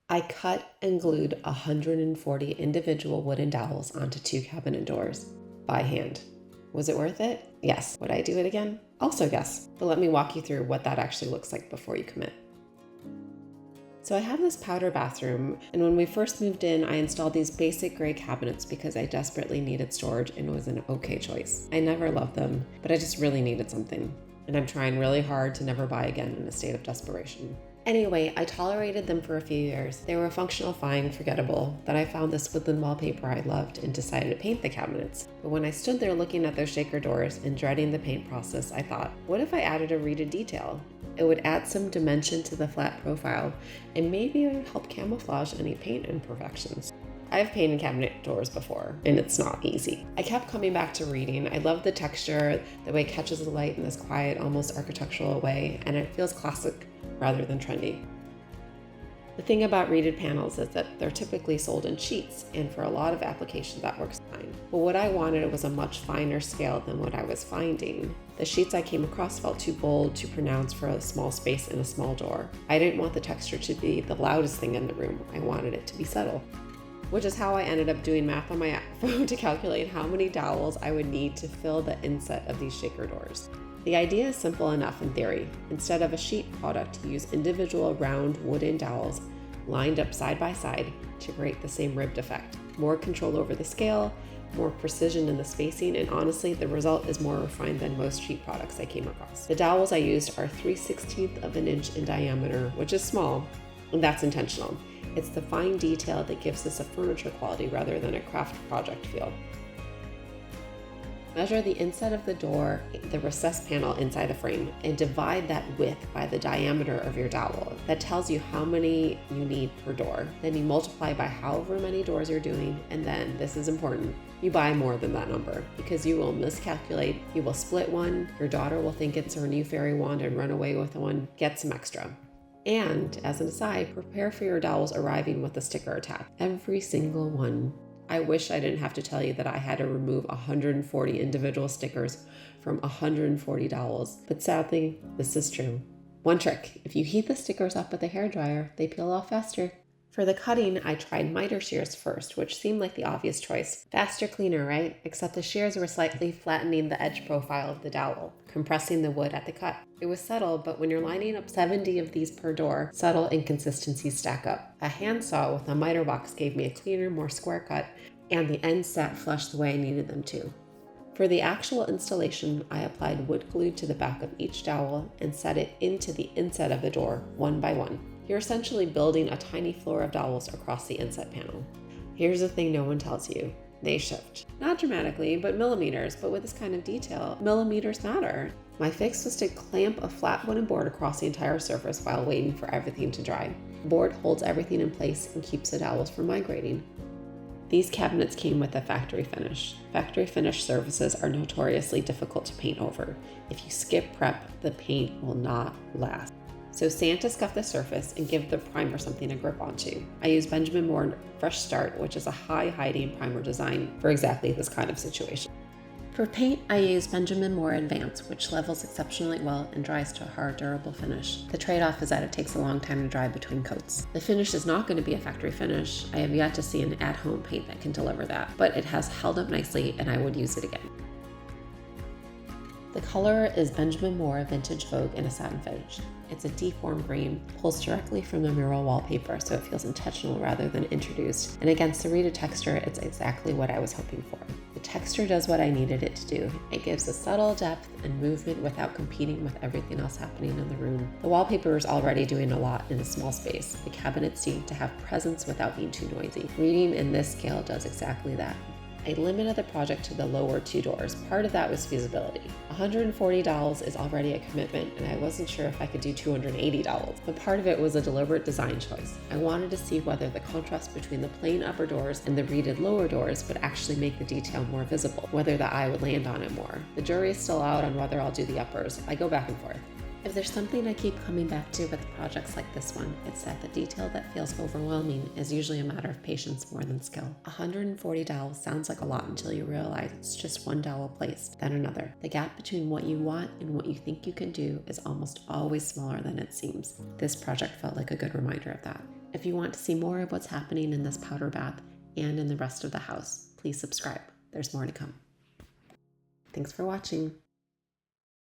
I cut and glued 140 individual wooden dowels onto 2 cabinet doors by hand. Was it worth it? Yes. Would I do it again? Also yes. But let me walk you through what that actually looks like before you commit. So I have this powder bathroom, and when we first moved in, I installed these basic gray cabinets because I desperately needed storage and it was an okay choice. I never loved them, but I just really needed something. And I'm trying really hard to never buy again in a state of desperation. Anyway, I tolerated them for a few years. They were functional, fine, forgettable. Then I found this woodland wallpaper I loved and decided to paint the cabinets. But when I stood there looking at those shaker doors and dreading the paint process, I thought, what if I added a reeded detail? It would add some dimension to the flat profile and maybe it would help camouflage any paint imperfections. I've painted cabinet doors before, and it's not easy. I kept coming back to reading. I love the texture, the way it catches the light in this quiet, almost architectural way, and it feels classic rather than trendy. The thing about reeded panels is that they're typically sold in sheets, and for a lot of applications that works fine. But what I wanted was a much finer scale than what I was finding. The sheets I came across felt too bold, too pronounced for a small space and a small door. I didn't want the texture to be the loudest thing in the room. I wanted it to be subtle. Which is how I ended up doing math on my phone to calculate how many dowels I would need to fill the inset of these shaker doors. The idea is simple enough in theory. Instead of a sheet product, use individual round wooden dowels lined up side by side to create the same ribbed effect. More control over the scale, more precision in the spacing, and honestly, the result is more refined than most sheet products I came across. The dowels I used are 3/16 of an inch in diameter, which is small, and that's intentional. It's the fine detail that gives this a furniture quality rather than a craft project feel. Measure the inside of the door, the recessed panel inside the frame, and divide that width by the diameter of your dowel. That tells you how many you need per door. Then you multiply by however many doors you're doing, and then, this is important, you buy more than that number because you will miscalculate, you will split one, your daughter will think it's her new fairy wand and run away with one, get some extra. And, as an aside, prepare for your dowels arriving with a sticker attached. Every single one. I wish I didn't have to tell you that I had to remove 140 individual stickers from 140 dowels, but sadly, this is true. One trick, if you heat the stickers up with a hairdryer, they peel off faster. For the cutting, I tried miter shears first, which seemed like the obvious choice. Faster, cleaner, right? Except the shears were slightly flattening the edge profile of the dowel, compressing the wood at the cut. It was subtle, but when you're lining up 70 of these per door, subtle inconsistencies stack up. A handsaw with a miter box gave me a cleaner, more square cut, and the ends sat flush the way I needed them to. For the actual installation, I applied wood glue to the back of each dowel and set it into the inset of the door, one by one. You're essentially building a tiny floor of dowels across the inset panel. Here's the thing no one tells you. They shift. Not dramatically, but millimeters, but with this kind of detail, millimeters matter. My fix was to clamp a flat wooden board across the entire surface while waiting for everything to dry. The board holds everything in place and keeps the dowels from migrating. These cabinets came with a factory finish. Factory finish surfaces are notoriously difficult to paint over. If you skip prep, the paint will not last. So sand to scuff the surface and give the primer something to grip onto. I use Benjamin Moore Fresh Start, which is a high hiding primer design for exactly this kind of situation. For paint, I use Benjamin Moore Advance, which levels exceptionally well and dries to a hard, durable finish. The trade-off is that it takes a long time to dry between coats. The finish is not going to be a factory finish. I have yet to see an at-home paint that can deliver that, but it has held up nicely and I would use it again. The color is Benjamin Moore Vintage Vogue in a satin finish. It's a deformed green, pulls directly from the mural wallpaper, so it feels intentional rather than introduced. And against the reeded texture, it's exactly what I was hoping for. The texture does what I needed it to do. It gives a subtle depth and movement without competing with everything else happening in the room. The wallpaper is already doing a lot in a small space. The cabinets seem to have presence without being too noisy. Reading in this scale does exactly that. I limited the project to the lower 2 doors. Part of that was feasibility. $140 is already a commitment, and I wasn't sure if I could do $280, but part of it was a deliberate design choice. I wanted to see whether the contrast between the plain upper doors and the reeded lower doors would actually make the detail more visible, whether the eye would land on it more. The jury is still out on whether I'll do the uppers. I go back and forth. If there's something I keep coming back to with projects like this one, it's that the detail that feels overwhelming is usually a matter of patience more than skill. 140 dowels sounds like a lot until you realize it's just one dowel placed, then another. The gap between what you want and what you think you can do is almost always smaller than it seems. This project felt like a good reminder of that. If you want to see more of what's happening in this powder bath and in the rest of the house, please subscribe. There's more to come. Thanks for watching.